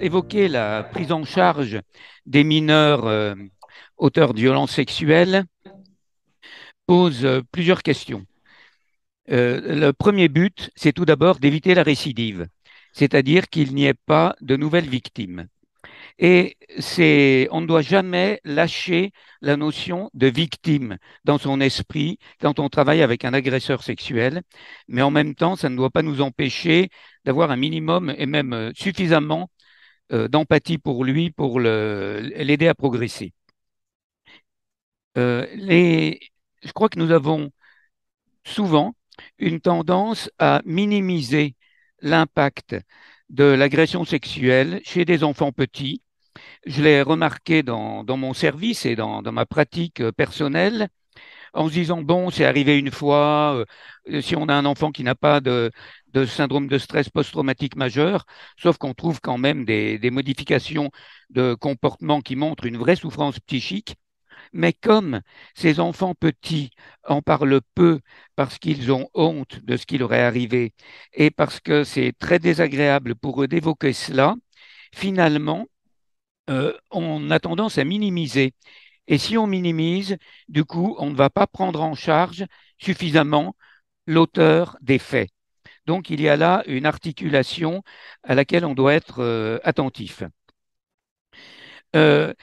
évoquer la prise en charge des mineurs auteurs de violences sexuelles pose plusieurs questions. Le premier but, c'est tout d'abord d'éviter la récidive, c'est-à-dire qu'il n'y ait pas de nouvelles victimes. Et on ne doit jamais lâcher la notion de victime dans son esprit quand on travaille avec un agresseur sexuel, mais en même temps, ça ne doit pas nous empêcher d'avoir un minimum et même suffisamment d'empathie pour lui pour l'aider à progresser. Euh, les, je crois que nous avons souvent une tendance à minimiser l'impact de l'agression sexuelle chez des enfants petits. Je l'ai remarqué dans mon service et dans ma pratique personnelle, en se disant, bon, c'est arrivé une fois, si on a un enfant qui n'a pas de syndrome de stress post-traumatique majeur, sauf qu'on trouve quand même des modifications de comportement qui montrent une vraie souffrance psychique. Mais comme ces enfants petits en parlent peu parce qu'ils ont honte de ce qui leur est arrivé et parce que c'est très désagréable pour eux d'évoquer cela, finalement, on a tendance à minimiser. Et si on minimise, du coup, on ne va pas prendre en charge suffisamment l'auteur des faits. Donc, il y a là une articulation à laquelle on doit être attentif. Euh,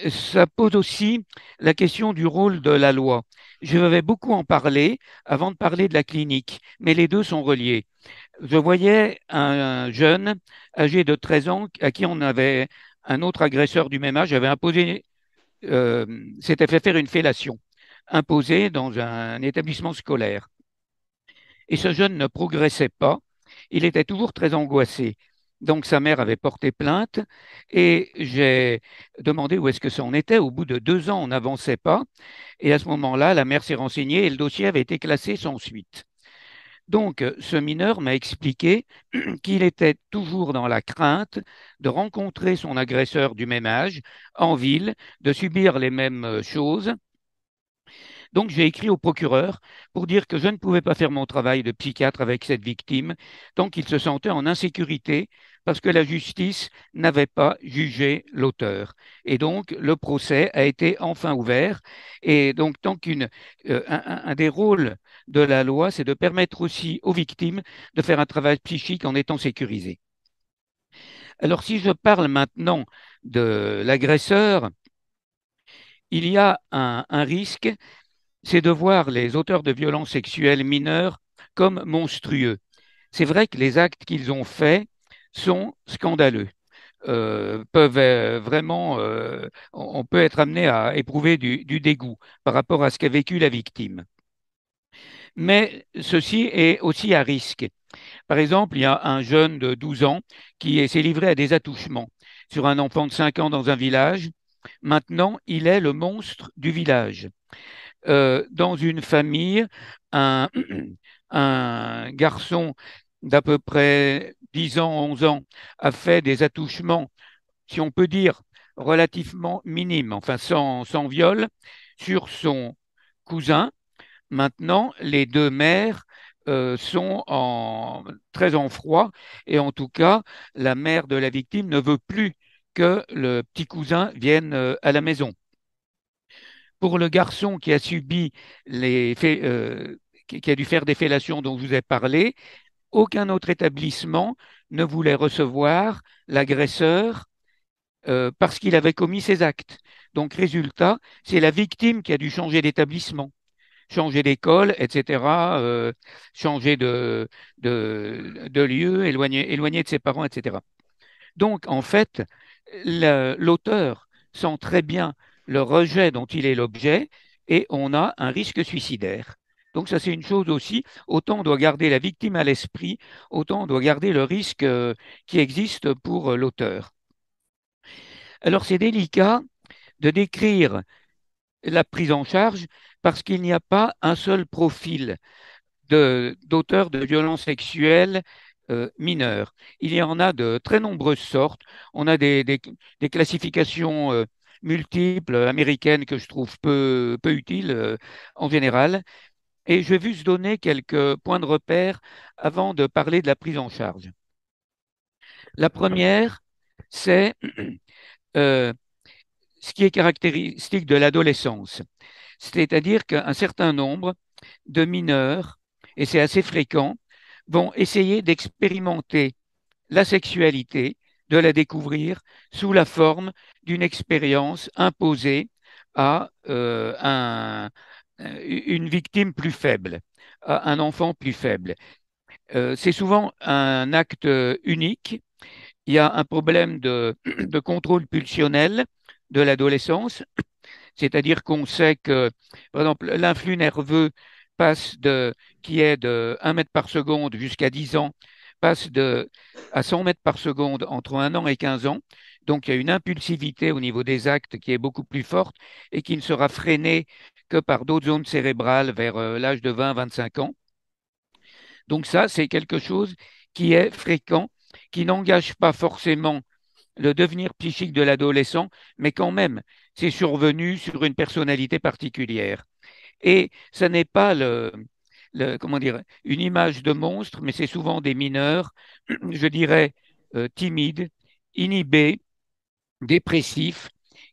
Ça pose aussi la question du rôle de la loi. Je vais beaucoup en parler avant de parler de la clinique, mais les deux sont reliés. Je voyais un jeune âgé de 13 ans à qui on avait un autre agresseur du même âge avait imposé, euh, s'était fait faire une fellation imposée dans un établissement scolaire. Et ce jeune ne progressait pas. Il était toujours très angoissé. Donc sa mère avait porté plainte et j'ai demandé où est-ce que ça en était. Au bout de 2 ans, on n'avançait pas. Et à ce moment-là, la mère s'est renseignée et le dossier avait été classé sans suite. Donc ce mineur m'a expliqué qu'il était toujours dans la crainte de rencontrer son agresseur du même âge en ville, de subir les mêmes choses. Donc j'ai écrit au procureur pour dire que je ne pouvais pas faire mon travail de psychiatre avec cette victime tant qu'il se sentait en insécurité parce que la justice n'avait pas jugé l'auteur. Et donc le procès a été enfin ouvert. Et donc un des rôles de la loi, c'est de permettre aussi aux victimes de faire un travail psychique en étant sécurisées. Alors si je parle maintenant de l'agresseur, il y a un risque, c'est de voir les auteurs de violences sexuelles mineures comme monstrueux. C'est vrai que les actes qu'ils ont faits sont scandaleux, peuvent vraiment, on peut être amené à éprouver du dégoût par rapport à ce qu'a vécu la victime. Mais ceci est aussi à risque. Par exemple, il y a un jeune de 12 ans qui s'est livré à des attouchements sur un enfant de 5 ans dans un village. Maintenant, il est le monstre du village. Dans une famille, un, un garçon d'à peu près 10 ans, 11 ans a fait des attouchements, si on peut dire, relativement minimes, enfin sans viol, sur son cousin. Maintenant, les deux mères sont très en froid et en tout cas, la mère de la victime ne veut plus que le petit cousin vienne à la maison. Pour le garçon qui a subi qui a dû faire des fellations dont je vous ai parlé, aucun autre établissement ne voulait recevoir l'agresseur parce qu'il avait commis ces actes. Donc, résultat, c'est la victime qui a dû changer d'établissement, changer d'école, etc., changer de lieu, éloigner de ses parents, etc. Donc, en fait, l'auteur sent très bien le rejet dont il est l'objet et on a un risque suicidaire. Donc ça, c'est une chose aussi. Autant on doit garder la victime à l'esprit, autant on doit garder le risque qui existe pour l'auteur. Alors c'est délicat de décrire la prise en charge parce qu'il n'y a pas un seul profil d'auteurs de violences sexuelles mineures. Il y en a de très nombreuses sortes. On a des classifications multiples américaines que je trouve peu utiles en général. Et je vais juste donner quelques points de repère avant de parler de la prise en charge. La première, c'est euh, ce qui est caractéristique de l'adolescence. C'est-à-dire qu'un certain nombre de mineurs, et c'est assez fréquent, vont essayer d'expérimenter la sexualité, de la découvrir sous la forme d'une expérience imposée à une victime plus faible, à un enfant plus faible. C'est souvent un acte unique. Il y a un problème de contrôle pulsionnel de l'adolescence, c'est-à-dire qu'on sait que, par exemple, l'influx nerveux passe qui est de 1 mètre par seconde jusqu'à 10 ans, passe à 100 mètres par seconde entre 1 an et 15 ans. Donc, il y a une impulsivité au niveau des actes qui est beaucoup plus forte et qui ne sera freinée que par d'autres zones cérébrales vers l'âge de 20-25 ans. Donc ça, c'est quelque chose qui est fréquent, qui n'engage pas forcément le devenir psychique de l'adolescent, mais quand même, c'est survenu sur une personnalité particulière. Et ça n'est pas comment dire, une image de monstre, mais c'est souvent des mineurs, je dirais, timides, inhibés, dépressifs,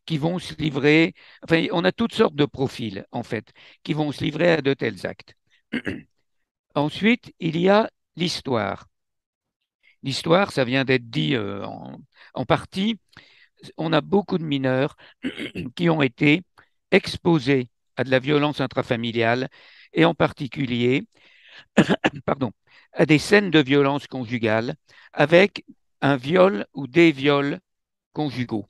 qui vont se livrer, enfin, on a toutes sortes de profils, en fait, qui vont se livrer à de tels actes. Ensuite, il y a l'histoire. L'histoire, ça vient d'être dit en partie. On a beaucoup de mineurs qui ont été exposés à de la violence intrafamiliale et en particulier, pardon, à des scènes de violence conjugale avec un viol ou des viols conjugaux.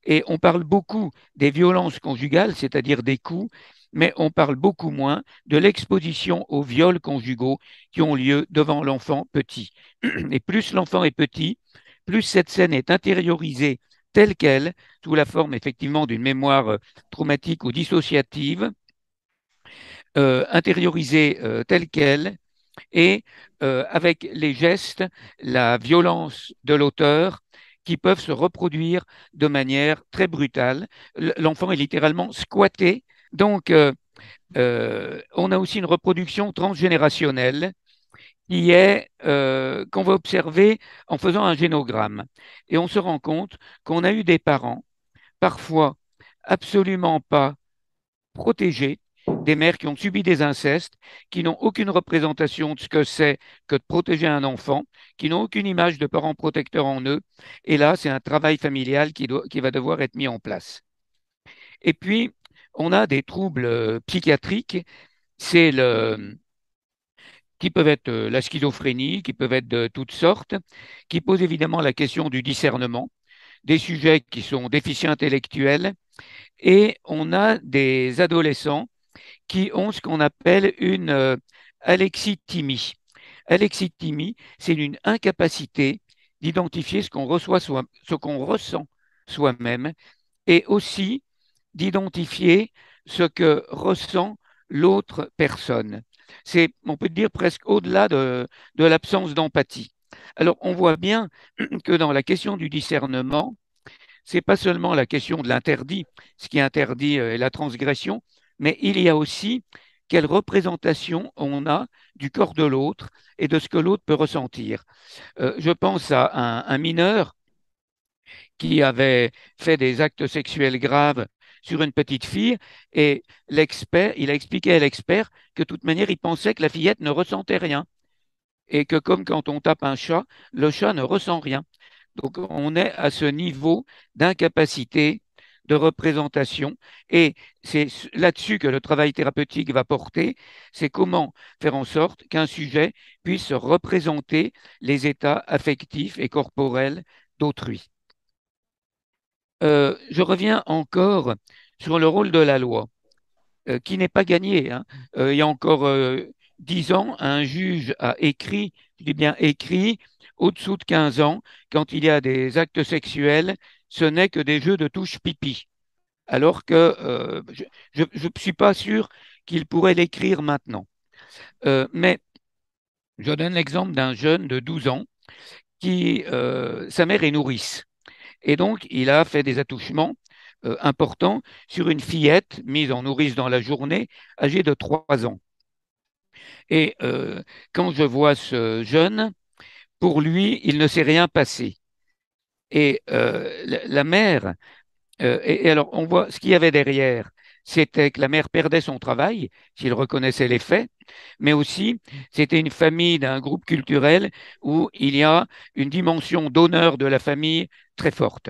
Et on parle beaucoup des violences conjugales, c'est-à-dire des coups, mais on parle beaucoup moins de l'exposition aux viols conjugaux qui ont lieu devant l'enfant petit. Et plus l'enfant est petit, plus cette scène est intériorisée telle qu'elle, sous la forme effectivement d'une mémoire traumatique ou dissociative, intériorisée telle qu'elle, et avec les gestes, la violence de l'auteur qui peuvent se reproduire de manière très brutale. L'enfant est littéralement squatté. Donc, on a aussi une reproduction transgénérationnelle qu'on va observer en faisant un génogramme. Et on se rend compte qu'on a eu des parents, parfois absolument pas protégés, des mères qui ont subi des incestes, qui n'ont aucune représentation de ce que c'est que de protéger un enfant, qui n'ont aucune image de parents protecteurs en eux. Et là, c'est un travail familial qui va devoir être mis en place. Et puis, on a des troubles psychiatriques, c'est qui peuvent être la schizophrénie, qui peuvent être de toutes sortes, qui posent évidemment la question du discernement, des sujets qui sont déficients intellectuels, et on a des adolescents qui ont ce qu'on appelle une alexithymie. Alexithymie, c'est une incapacité d'identifier ce qu'on ressent soi-même et aussi d'identifier ce que ressent l'autre personne. C'est, on peut dire, presque au-delà de l'absence d'empathie. Alors, on voit bien que dans la question du discernement, c'est pas seulement la question de l'interdit, ce qui est interdit est la transgression, mais il y a aussi quelle représentation on a du corps de l'autre et de ce que l'autre peut ressentir. Je pense à un mineur qui avait fait des actes sexuels graves sur une petite fille et il a expliqué à l'expert que de toute manière, il pensait que la fillette ne ressentait rien et que comme quand on tape un chat, le chat ne ressent rien. Donc on est à ce niveau d'incapacité de représentation et c'est là-dessus que le travail thérapeutique va porter, c'est comment faire en sorte qu'un sujet puisse représenter les états affectifs et corporels d'autrui. Je reviens encore sur le rôle de la loi, qui n'est pas gagné, hein. Il y a encore 10 ans, un juge a écrit, je dis bien écrit, au-dessous de 15 ans, quand il y a des actes sexuels, ce n'est que des jeux de touche pipi. Alors que je ne suis pas sûr qu'il pourrait l'écrire maintenant. Mais je donne l'exemple d'un jeune de 12 ans sa mère est nourrice. Et donc, il a fait des attouchements importants sur une fillette mise en nourrice dans la journée, âgée de 3 ans. Et quand je vois ce jeune, pour lui, il ne s'est rien passé. Et la mère, et alors on voit ce qu'il y avait derrière, c'était que la mère perdait son travail, s'il reconnaissait les faits, mais aussi c'était une famille d'un groupe culturel où il y a une dimension d'honneur de la famille très forte.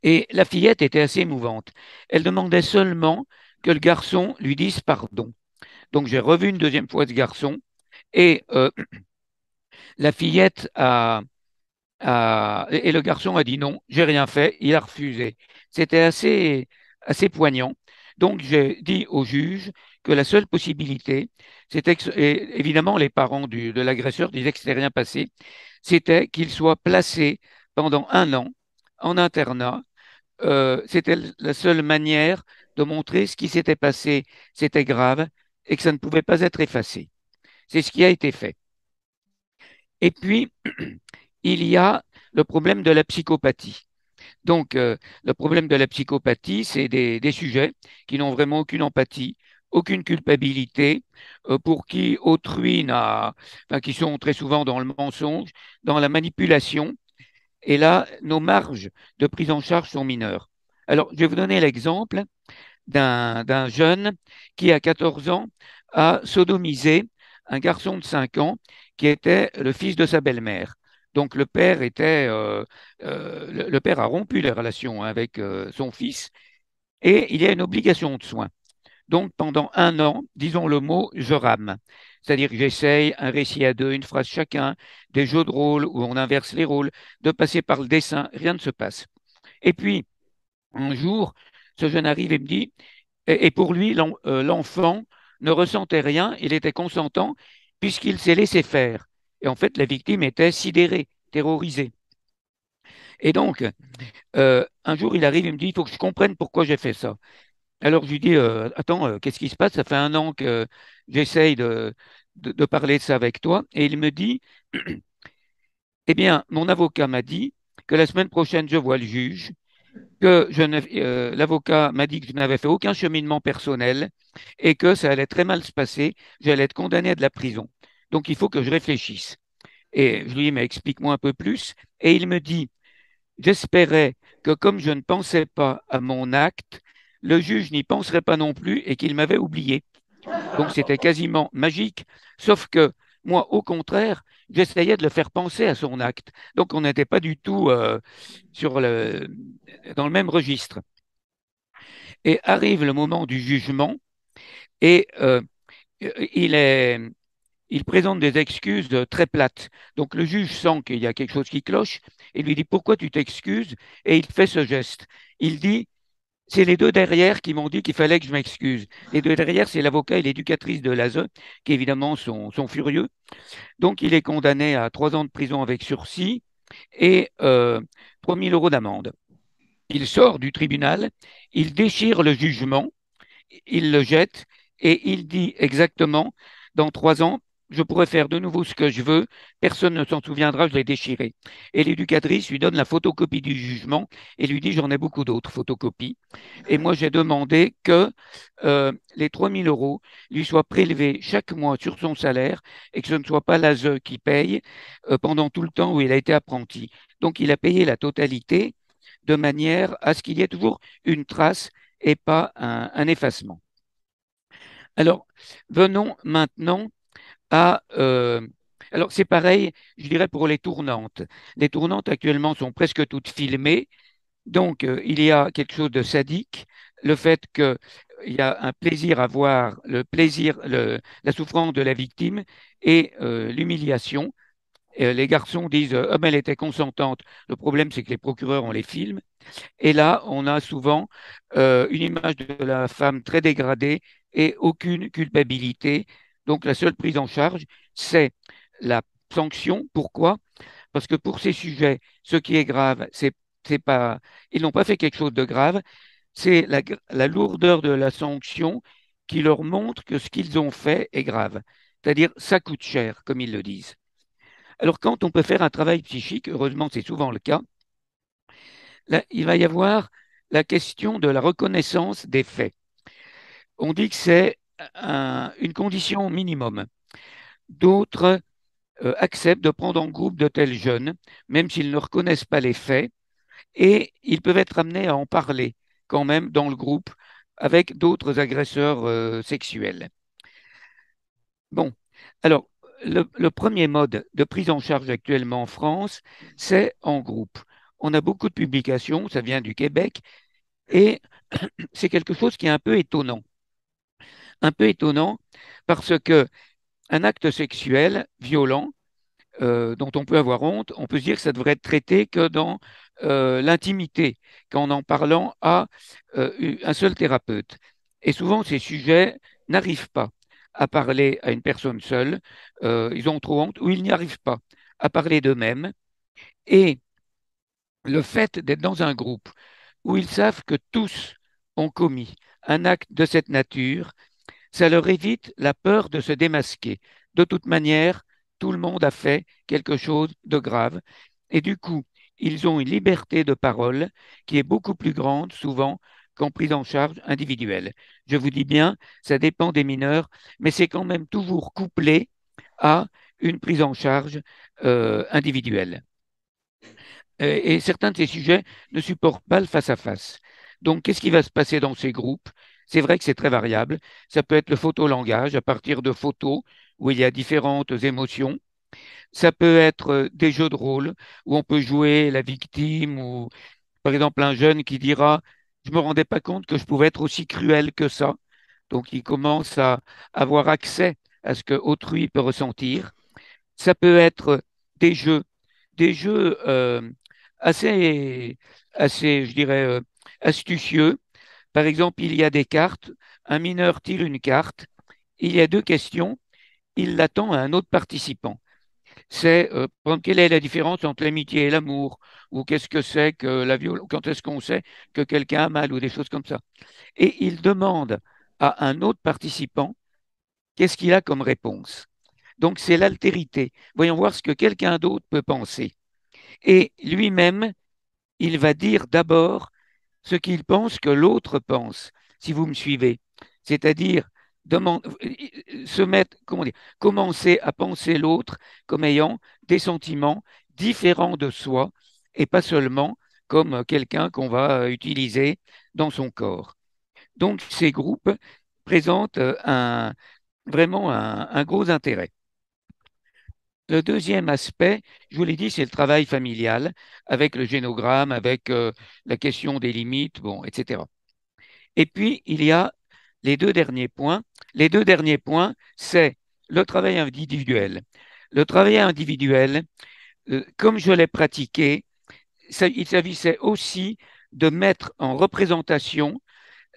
Et la fillette était assez émouvante. Elle demandait seulement que le garçon lui dise pardon. Donc j'ai revu une deuxième fois ce garçon et la fillette et le garçon a dit non, j'ai rien fait, il a refusé. C'était assez poignant. Donc j'ai dit au juge que la seule possibilité, c'était que, et évidemment les parents de l'agresseur disaient que c'était rien passé, c'était qu'il soit placé pendant 1 an en internat. C'était la seule manière de montrer ce qui s'était passé, c'était grave et que ça ne pouvait pas être effacé. C'est ce qui a été fait. Et puis, il y a le problème de la psychopathie. Donc, le problème de la psychopathie, c'est des sujets qui n'ont vraiment aucune empathie, aucune culpabilité, pour qui autrui n'a, enfin, qui sont très souvent dans le mensonge, dans la manipulation. Et là, nos marges de prise en charge sont mineures. Alors, je vais vous donner l'exemple d'un jeune qui, à 14 ans, a sodomisé un garçon de 5 ans qui était le fils de sa belle-mère. Donc le père a rompu les relations avec son fils et il y a une obligation de soins. Donc pendant 1 an, disons le mot, je rame. C'est-à-dire que j'essaye un récit à deux, une phrase chacun, des jeux de rôle où on inverse les rôles, de passer par le dessin, rien ne se passe. Et puis, un jour, ce jeune arrive et me dit, et pour lui, l'enfant ne ressentait rien, il était consentant puisqu'il s'est laissé faire. Et en fait, la victime était sidérée, terrorisée. Et donc, un jour, il arrive et me dit, il faut que je comprenne pourquoi j'ai fait ça. Alors, je lui dis, attends, qu'est-ce qui se passe? Ça fait 1 an que j'essaye de parler de ça avec toi. Et il me dit, eh bien, mon avocat m'a dit que la semaine prochaine, je vois le juge que l'avocat m'a dit que je n'avais fait aucun cheminement personnel et que ça allait très mal se passer, j'allais être condamné à de la prison. Donc il faut que je réfléchisse. Et je lui dis, mais explique-moi un peu plus. Et il me dit, j'espérais que comme je ne pensais pas à mon acte, le juge n'y penserait pas non plus et qu'il m'avait oublié. Donc c'était quasiment magique, sauf que moi, au contraire, j'essayais de le faire penser à son acte. Donc on n'était pas du tout sur dans le même registre. Et arrive le moment du jugement et il est, il présente des excuses très plates. Donc le juge sent qu'il y a quelque chose qui cloche et lui dit pourquoi tu t'excuses? Et il fait ce geste. Il dit c'est les deux derrière qui m'ont dit qu'il fallait que je m'excuse. Les deux derrière, c'est l'avocat et l'éducatrice de l'ASE qui évidemment sont furieux. Donc il est condamné à 3 ans de prison avec sursis et 3 000 euros d'amende. Il sort du tribunal, il déchire le jugement, il le jette et il dit exactement, dans 3 ans, je pourrais faire de nouveau ce que je veux, personne ne s'en souviendra, je l'ai déchiré. Et l'éducatrice lui donne la photocopie du jugement et lui dit, j'en ai beaucoup d'autres photocopies. Et moi, j'ai demandé que les 3 000 euros lui soient prélevés chaque mois sur son salaire et que ce ne soit pas l'ASE qui paye pendant tout le temps où il a été apprenti. Donc, il a payé la totalité de manière à ce qu'il y ait toujours une trace et pas un effacement. Alors, venons maintenant à... alors, c'est pareil, je dirais, pour les tournantes. Les tournantes, actuellement, sont presque toutes filmées. Donc, il y a quelque chose de sadique. Le fait qu'il y a un plaisir à voir le plaisir, la souffrance de la victime et l'humiliation. Les garçons disent, ah ben, elle était consentante. Le problème, c'est que les procureurs, on les filme. Et là, on a souvent une image de la femme très dégradée et aucune culpabilité. Donc, la seule prise en charge, c'est la sanction. Pourquoi? Parce que pour ces sujets, ce qui est grave, c'est pas, ils n'ont pas fait quelque chose de grave, c'est la lourdeur de la sanction qui leur montre que ce qu'ils ont fait est grave. C'est-à-dire, ça coûte cher, comme ils le disent. Alors, quand on peut faire un travail psychique, heureusement, c'est souvent le cas, là, il va y avoir la question de la reconnaissance des faits. On dit que c'est une condition minimum. D'autres acceptent de prendre en groupe de tels jeunes, même s'ils ne reconnaissent pas les faits, et ils peuvent être amenés à en parler quand même dans le groupe avec d'autres agresseurs sexuels. Bon, alors le premier mode de prise en charge actuellement en France, c'est en groupe. On a beaucoup de publications, ça vient du Québec, et c'est quelque chose qui est un peu étonnant. Un peu étonnant parce que un acte sexuel violent dont on peut avoir honte, on peut se dire que ça devrait être traité que dans l'intimité, qu'en en parlant à un seul thérapeute. Et souvent, ces sujets n'arrivent pas à parler à une personne seule, ils ont trop honte ou ils n'y arrivent pas à parler d'eux-mêmes. Et le fait d'être dans un groupe où ils savent que tous ont commis un acte de cette nature, ça leur évite la peur de se démasquer. De toute manière, tout le monde a fait quelque chose de grave et du coup, ils ont une liberté de parole qui est beaucoup plus grande souvent qu'en prise en charge individuelle. Je vous dis bien, ça dépend des mineurs, mais c'est quand même toujours couplé à une prise en charge individuelle. Et certains de ces sujets ne supportent pas le face-à-face. Donc, qu'est-ce qui va se passer dans ces groupes? C'est vrai que c'est très variable. Ça peut être le photolangage à partir de photos où il y a différentes émotions. Ça peut être des jeux de rôle où on peut jouer la victime ou, par exemple, un jeune qui dira, je ne me rendais pas compte que je pouvais être aussi cruel que ça. Donc, il commence à avoir accès à ce que autrui peut ressentir. Ça peut être des jeux, des jeux assez, assez, je dirais, astucieux. Par exemple, il y a des cartes. Un mineur tire une carte. Il y a deux questions. Il l'attend à un autre participant. C'est, par exemple, quelle est la différence entre l'amitié et l'amour? Ou qu'est-ce que c'est que la violence? Quand est-ce qu'on sait que quelqu'un a mal? Ou des choses comme ça. Et il demande à un autre participant qu'est-ce qu'il a comme réponse. Donc, c'est l'altérité. Voyons voir ce que quelqu'un d'autre peut penser. Et lui-même, il va dire d'abord ce qu'il pense que l'autre pense, si vous me suivez. C'est-à-dire se mettre, comment dire, commencer à penser l'autre comme ayant des sentiments différents de soi et pas seulement comme quelqu'un qu'on va utiliser dans son corps. Donc ces groupes présentent vraiment un gros intérêt. Le deuxième aspect, je vous l'ai dit, c'est le travail familial avec le génogramme, avec la question des limites, bon, etc. Et puis, il y a les deux derniers points. Les deux derniers points, c'est le travail individuel. Le travail individuel, comme je l'ai pratiqué, il s'agissait aussi de mettre en représentation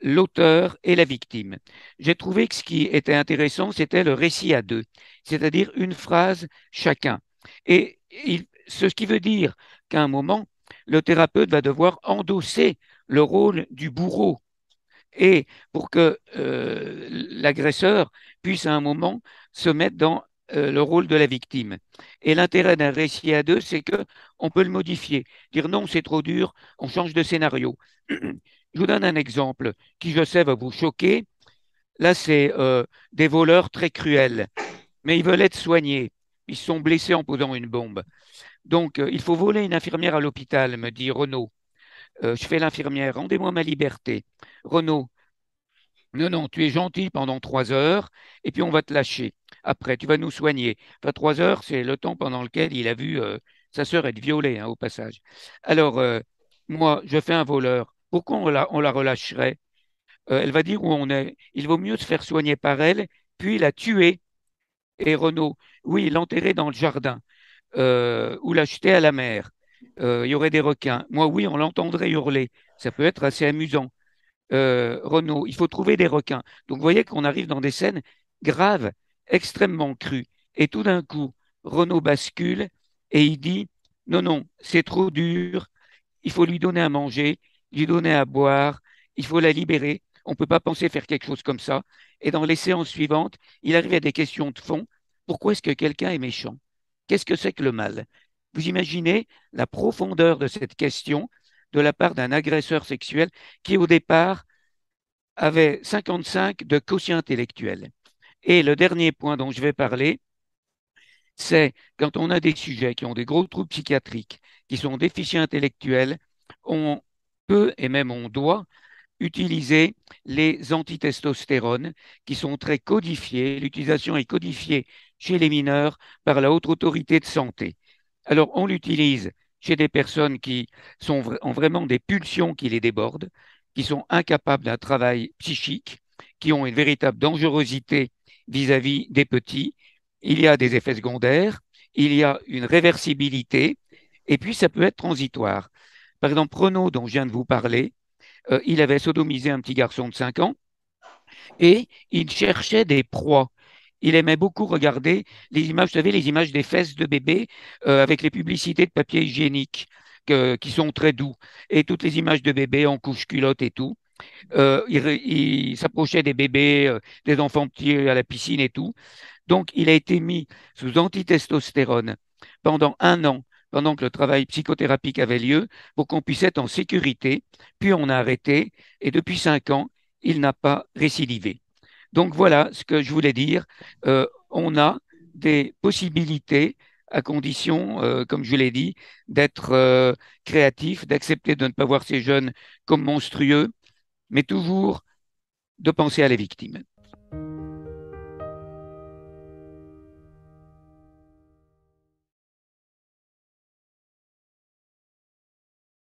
l'auteur et la victime. J'ai trouvé que ce qui était intéressant, c'était le récit à deux, c'est-à-dire une phrase chacun. Et ce qui veut dire qu'à un moment, le thérapeute va devoir endosser le rôle du bourreau et pour que l'agresseur puisse à un moment se mettre dans le rôle de la victime. Et l'intérêt d'un récit à deux, c'est que on peut le modifier, dire non, c'est trop dur, on change de scénario. Je vous donne un exemple qui, je sais, va vous choquer. Là, c'est des voleurs très cruels, mais ils veulent être soignés. Ils sont blessés en posant une bombe. Donc, il faut voler une infirmière à l'hôpital, me dit Renaud. Je fais l'infirmière, rendez-moi ma liberté. Renaud, non, non, tu es gentil pendant 3 heures et puis on va te lâcher. Après, tu vas nous soigner. Enfin, 3 heures, c'est le temps pendant lequel il a vu sa sœur être violée, hein, au passage. Alors, moi, je fais un voleur. Pourquoi on la relâcherait? Elle va dire où on est. Il vaut mieux se faire soigner par elle, puis la tuer. Et Renaud, oui, l'enterrer dans le jardin ou l'acheter à la mer. Il y aurait des requins. Moi, oui, on l'entendrait hurler. Ça peut être assez amusant. Renaud, il faut trouver des requins. Donc vous voyez qu'on arrive dans des scènes graves, extrêmement crues. Et tout d'un coup, Renaud bascule et il dit, non, non, c'est trop dur, il faut lui donner à manger, lui donner à boire, il faut la libérer. On ne peut pas penser faire quelque chose comme ça. Et dans les séances suivantes, il arrive à des questions de fond. Pourquoi est-ce que quelqu'un est méchant? Qu'est-ce que c'est que le mal? Vous imaginez la profondeur de cette question de la part d'un agresseur sexuel qui, au départ, avait 55 de quotient intellectuel. Et le dernier point dont je vais parler, c'est quand on a des sujets qui ont des gros troubles psychiatriques, qui sont déficients intellectuels, on peut et même on doit utiliser les antitestostérones qui sont très codifiés. L'utilisation est codifiée chez les mineurs par la Haute Autorité de Santé. Alors, on l'utilise chez des personnes qui ont vraiment des pulsions qui les débordent, qui sont incapables d'un travail psychique, qui ont une véritable dangerosité vis-à-vis des petits. Il y a des effets secondaires, il y a une réversibilité, et puis ça peut être transitoire. Par exemple, Renaud, dont je viens de vous parler, il avait sodomisé un petit garçon de 5 ans et il cherchait des proies. Il aimait beaucoup regarder les images, vous savez, les images des fesses de bébé avec les publicités de papier hygiénique qui sont très doux et toutes les images de bébés en couche culotte et tout. Il s'approchait des bébés, des enfants petits à la piscine et tout. Donc, il a été mis sous antitestostérone pendant 1 an, pendant que le travail psychothérapique avait lieu, pour qu'on puisse être en sécurité. Puis on a arrêté et depuis 5 ans, il n'a pas récidivé. Donc voilà ce que je voulais dire. On a des possibilités à condition, comme je l'ai dit, d'être créatif, d'accepter de ne pas voir ces jeunes comme monstrueux, mais toujours de penser à la victime.